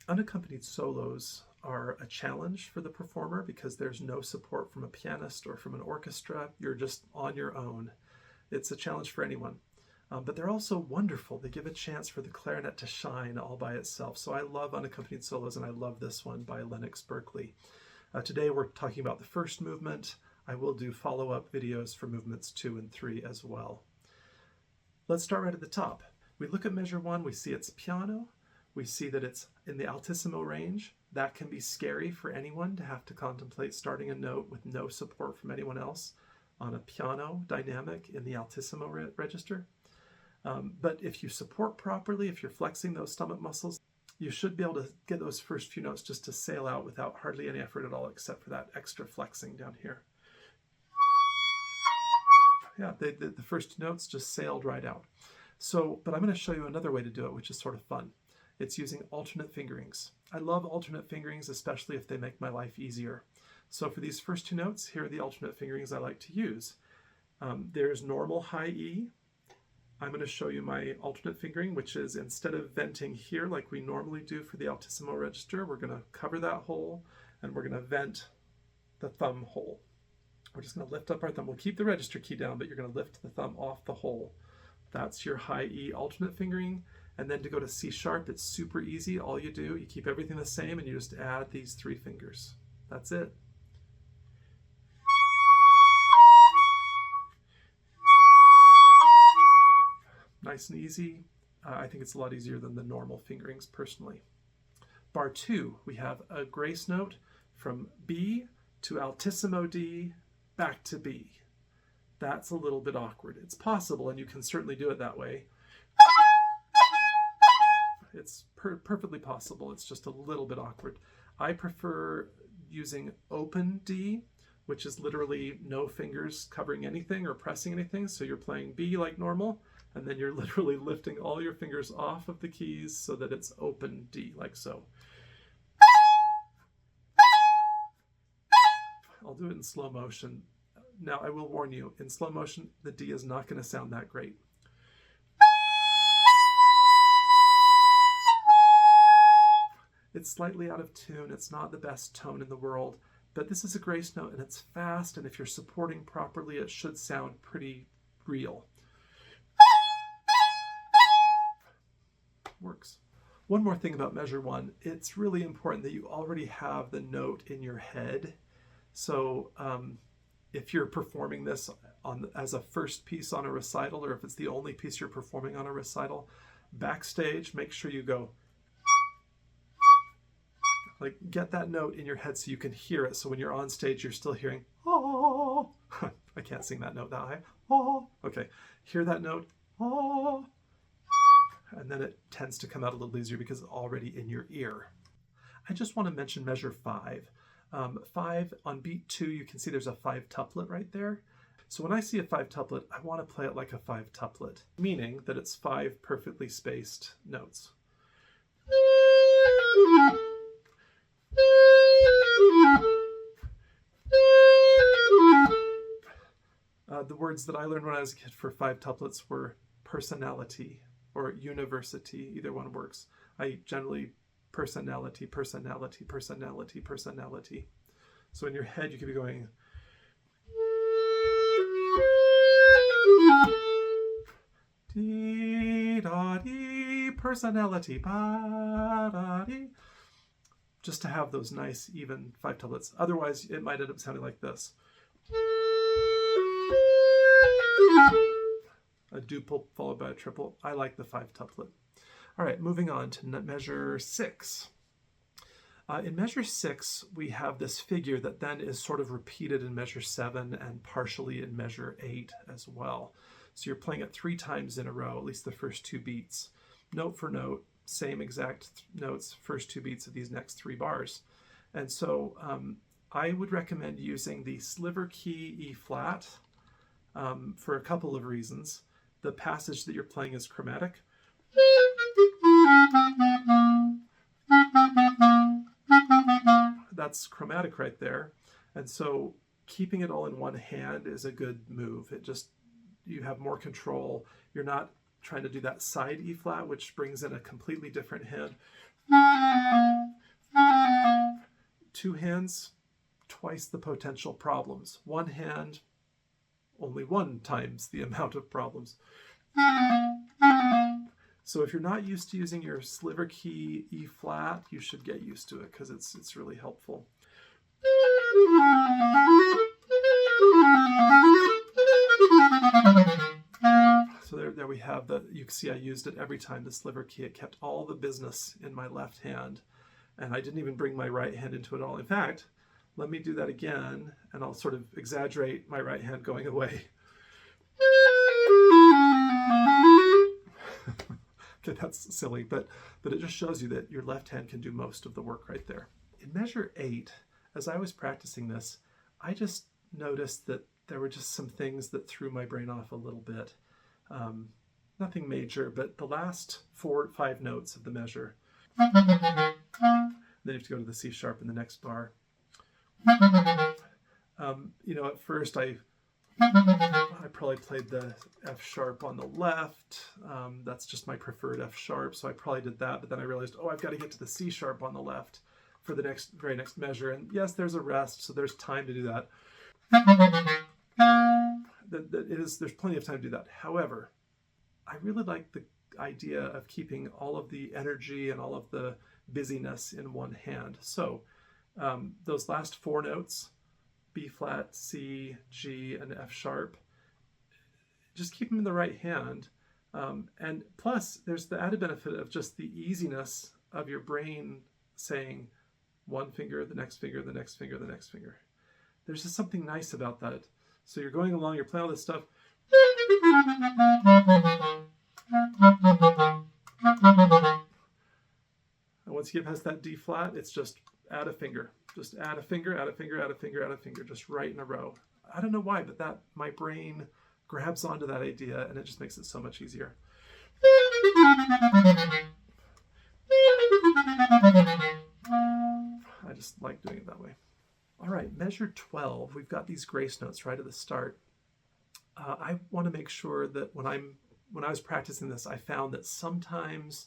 Unaccompanied solos are a challenge for the performer because there's no support from a pianist or from an orchestra. You're just on your own. It's a challenge for anyone. But they're also wonderful. They give a chance for the clarinet to shine all by itself. So I love unaccompanied solos, and I love this one by Lennox Berkeley. Today we're talking about the first movement. I will do follow-up videos for movements 2 and 3 as well. Let's start right at the top. We look at measure 1, we see it's piano. We see that it's in the altissimo range. That can be scary for anyone to have to contemplate starting a note with no support from anyone else on a piano dynamic in the altissimo register. But if you support properly, if you're flexing those stomach muscles, you should be able to get those first few notes just to sail out without hardly any effort at all, except for that extra flexing down here. Yeah, the first two notes just sailed right out. So, but I'm going to show you another way to do it, which is sort of fun. It's using alternate fingerings. I love alternate fingerings, especially if they make my life easier. So for these first two notes, here are the alternate fingerings I like to use. There's normal high E. I'm going to show you my alternate fingering, which is instead of venting here like we normally do for the altissimo register, we're going to cover that hole and we're going to vent the thumb hole. We're just going to lift up our thumb. We'll keep the register key down, but you're going to lift the thumb off the hole. That's your high E alternate fingering. And then to go to C sharp, it's super easy. All you do, you keep everything the same and you just add these 3 fingers. That's it. Nice and easy. I think it's a lot easier than the normal fingerings personally. Bar 2, we have a grace note from B to altissimo D back to B. That's a little bit awkward. It's possible, and you can certainly do it that way. It's perfectly possible. It's just a little bit awkward. I prefer using open D, which is literally no fingers covering anything or pressing anything. So you're playing B like normal, and then you're literally lifting all your fingers off of the keys so that it's open D, like so. I'll do it in slow motion. Now, I will warn you, in slow motion, the D is not going to sound that great. It's slightly out of tune. It's not the best tone in the world, but this is a grace note and it's fast, and if you're supporting properly, it should sound pretty real. Works. One more thing about measure 1, it's really important that you already have the note in your head. So if you're performing this as a first piece on a recital, or if it's the only piece you're performing on a recital, backstage, make sure you go, like, get that note in your head so you can hear it. So when you're on stage, you're still hearing, oh. I can't sing that note that high. Oh. Okay, hear that note, oh. And then it tends to come out a little easier because it's already in your ear. I just want to mention measure 5. 5 on beat 2, you can see there's a 5 tuplet right there. So when I see a 5 tuplet, I want to play it like a 5 tuplet, meaning that it's 5 perfectly spaced notes. The words that I learned when I was a kid for 5 tuplets were personality or university. Either one works. I generally personality, personality, personality, personality. So in your head, you could be going, dee da dee, personality, ba da dee, just to have those nice even 5 tuplets. Otherwise, it might end up sounding like this. A duple followed by a triple. I like the 5 tuplet. All right, moving on to measure 6. In measure 6, we have this figure that then is sort of repeated in measure 7 and partially in measure 8 as well. So you're playing it 3 times in a row, at least the first 2 beats. Note for note, same exact notes, first 2 beats of these next 3 bars. And so I would recommend using the sliver key E flat for a couple of reasons. The passage that you're playing is chromatic. That's chromatic right there. And so keeping it all in one hand is a good move. It just, you have more control. You're not trying to do that side E flat, which brings in a completely different hand. Two hands, twice the potential problems. One hand, only one times the amount of problems. So if you're not used to using your sliver key E flat, you should get used to it because it's really helpful. So there we have that. You can see I used it every time, the sliver key. It kept all the business in my left hand, and I didn't even bring my right hand into it all. In fact, let me do that again, and I'll sort of exaggerate my right hand going away. Okay, that's silly, but it just shows you that your left hand can do most of the work right there. In measure 8, as I was practicing this, I just noticed that there were just some things that threw my brain off a little bit. Nothing major, but the last 4 or 5 notes of the measure. Then you have to go to the C sharp in the next bar. At first I probably played the F sharp on the left. That's just my preferred F sharp, so I probably did that. But then I realized, I've got to get to the C sharp on the left for the very next measure. And yes, there's a rest, so there's time to do that. There's plenty of time to do that. However, I really like the idea of keeping all of the energy and all of the busyness in one hand. So those last 4 notes, B flat, C, G, and F sharp, just keep them in the right hand. And plus, there's the added benefit of just the easiness of your brain saying one finger, the next finger, the next finger, the next finger. There's just something nice about that. So you're going along, you're playing all this stuff. And once you get past that D flat, it's just add a finger. Just add a finger, add a finger, add a finger, add a finger, just right in a row. I don't know why, but my brain grabs onto that idea and it just makes it so much easier. I just like doing it that way. All right, measure 12, we've got these grace notes right at the start. I want to make sure that when I was practicing this, I found that sometimes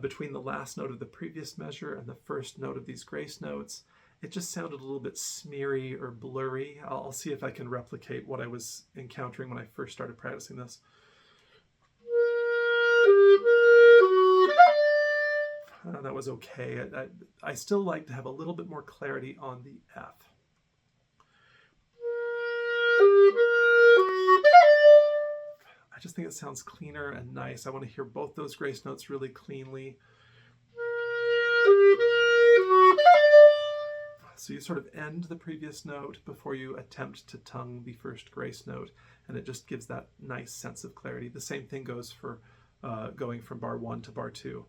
between the last note of the previous measure and the first note of these grace notes, it just sounded a little bit smeary or blurry. I'll see if I can replicate what I was encountering when I first started practicing this. That was okay. I still like to have a little bit more clarity on the F. I just think it sounds cleaner and nice. I want to hear both those grace notes really cleanly. So you sort of end the previous note before you attempt to tongue the first grace note, and it just gives that nice sense of clarity. The same thing goes for going from bar 1 to bar 2.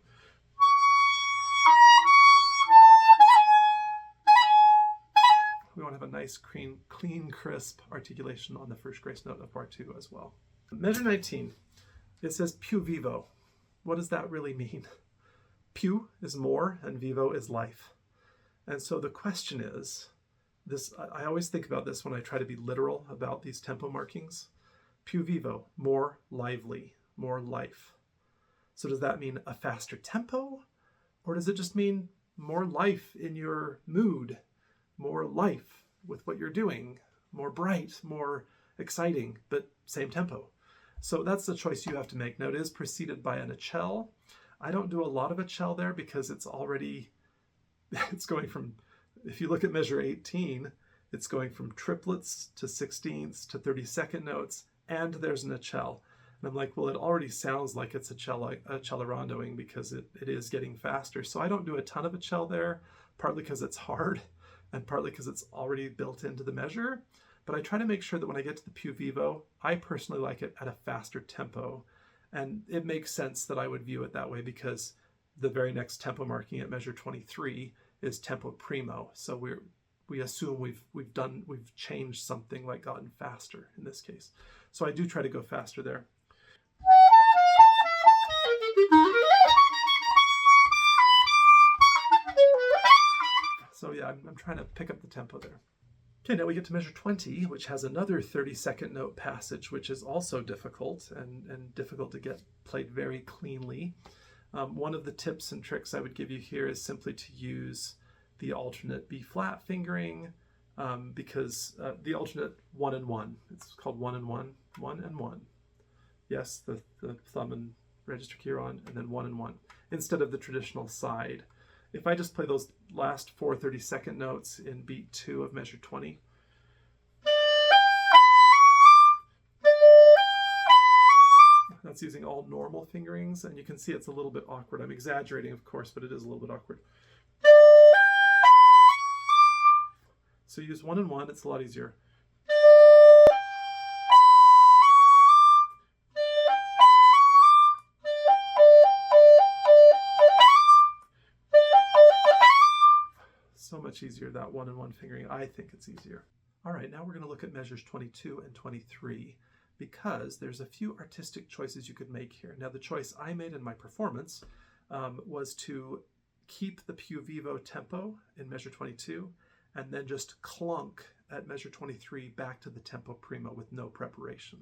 We want to have a nice, clean, crisp articulation on the first grace note of bar 2 as well. Measure 19, it says più vivo. What does that really mean? Più is more and vivo is life. And so the question is, I always think about this when I try to be literal about these tempo markings. Più vivo, more lively, more life. So does that mean a faster tempo? Or does it just mean more life in your mood? More life with what you're doing? More bright, more exciting, but same tempo. So that's the choice you have to make. Now it is preceded by an accel. I don't do a lot of accel there because it's going from, if you look at measure 18, it's going from triplets to 16ths to 32nd notes, and there's an accel. And I'm like, well, it already sounds like it's accelerandоing because it is getting faster. So I don't do a ton of accel there, partly because it's hard and partly because it's already built into the measure. But I try to make sure that when I get to the più vivo, I personally like it at a faster tempo. And it makes sense that I would view it that way because the very next tempo marking at measure 23 is tempo primo. So we assume we've changed something, like gotten faster in this case. So I do try to go faster there. So yeah, I'm trying to pick up the tempo there. Okay, now we get to measure 20, which has another 32nd note passage, which is also difficult and difficult to get played very cleanly. One of the tips and tricks I would give you here is simply to use the alternate B flat fingering, because the alternate 1 and 1, it's called 1 and 1, 1 and 1. Yes, the thumb and register key are on, and then 1 and 1, instead of the traditional side. If I just play those last 4 30-second notes in beat 2 of measure 20, that's using all normal fingerings, and you can see it's a little bit awkward. I'm exaggerating, of course, but it is a little bit awkward. So use 1 and 1, it's a lot easier. So much easier, that 1 and 1 fingering. I think it's easier. All right, now we're going to look at measures 22 and 23, because there's a few artistic choices you could make here. Now, the choice I made in my performance was to keep the più vivo tempo in measure 22, and then just clunk at measure 23 back to the tempo primo with no preparation.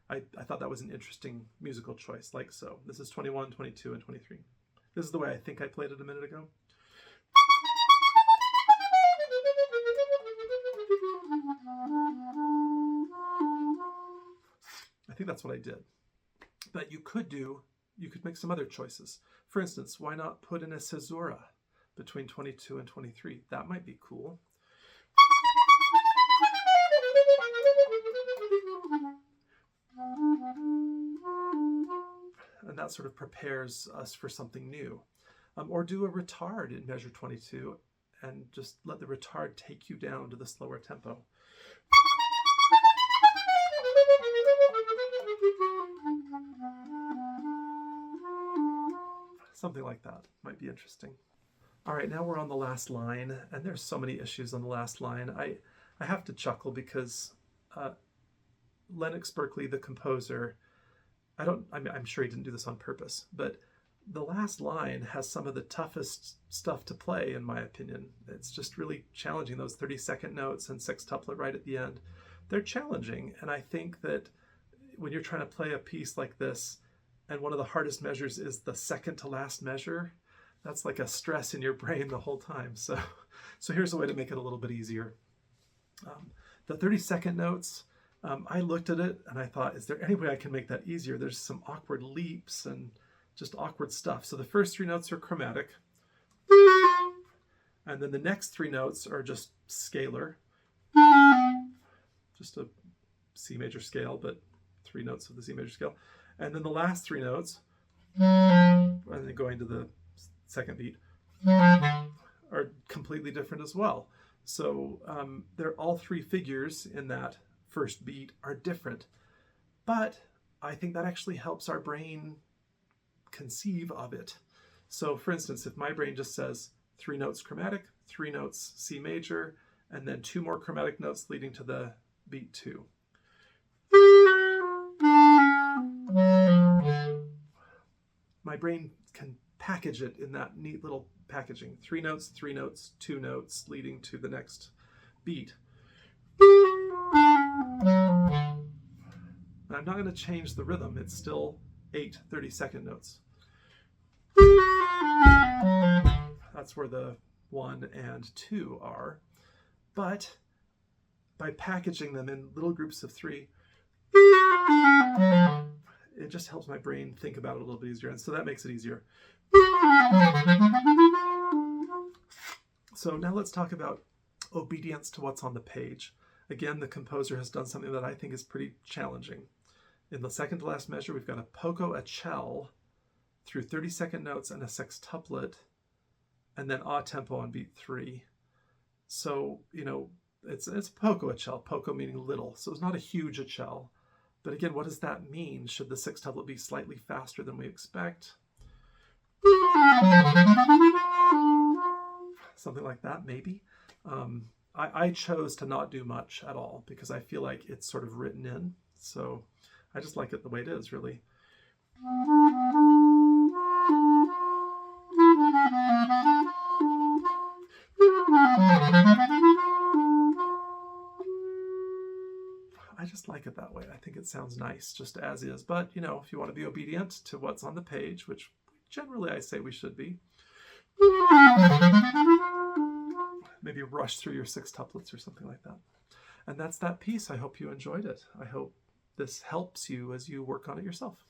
I thought that was an interesting musical choice, like so. This is 21, 22, and 23. This is the way I think I played it a minute ago. I think that's what I did. But you could make some other choices. For instance, why not put in a caesura between 22 and 23? That might be cool. And that sort of prepares us for something new. Or do a retard in measure 22 and just let the retard take you down to the slower tempo. Something like that might be interesting. All right, now we're on the last line, and there's so many issues on the last line. I have to chuckle because Lennox Berkeley, the composer, I'm sure he didn't do this on purpose, but the last line has some of the toughest stuff to play, in my opinion. It's just really challenging. Those 30-second notes and sextuplet right at the end, they're challenging. And I think that when you're trying to play a piece like this, and one of the hardest measures is the second to last measure, that's like a stress in your brain the whole time. So here's a way to make it a little bit easier. The 30-second notes, I looked at it and I thought, is there any way I can make that easier? There's some awkward leaps and just awkward stuff. So the first 3 notes are chromatic, and then the next 3 notes are just scalar, just a C major scale, but 3 notes of the C major scale. And then the last 3 notes, and then going to the second beat, are completely different as well. So they're all 3 figures in that first beat are different, but I think that actually helps our brain conceive of it. So for instance, if my brain just says 3 notes chromatic, 3 notes C major, and then 2 more chromatic notes leading to the beat 2. My brain can package it in that neat little packaging. 3 notes, 3 notes, 2 notes leading to the next beat. I'm not going to change the rhythm. It's still 8 30-second notes. That's where the 1 and 2 are. But by packaging them in little groups of 3, it just helps my brain think about it a little bit easier. And so that makes it easier. So now let's talk about obedience to what's on the page. Again, the composer has done something that I think is pretty challenging. In the second to last measure, we've got a poco a cell through 30-second notes and a sextuplet, and then a tempo on beat 3. So, it's poco a cell, poco meaning little. So it's not a huge a cell. But again, what does that mean? Should the sextuplet be slightly faster than we expect? Something like that, maybe. I chose to not do much at all because I feel like it's sort of written in. So I just like it the way it is, really. I just like it that way. I think it sounds nice just as is. But, if you want to be obedient to what's on the page, which we generally I say we should be. Maybe rush through your 6 tuplets or something like that. And that's that piece. I hope you enjoyed it. I hope this helps you as you work on it yourself.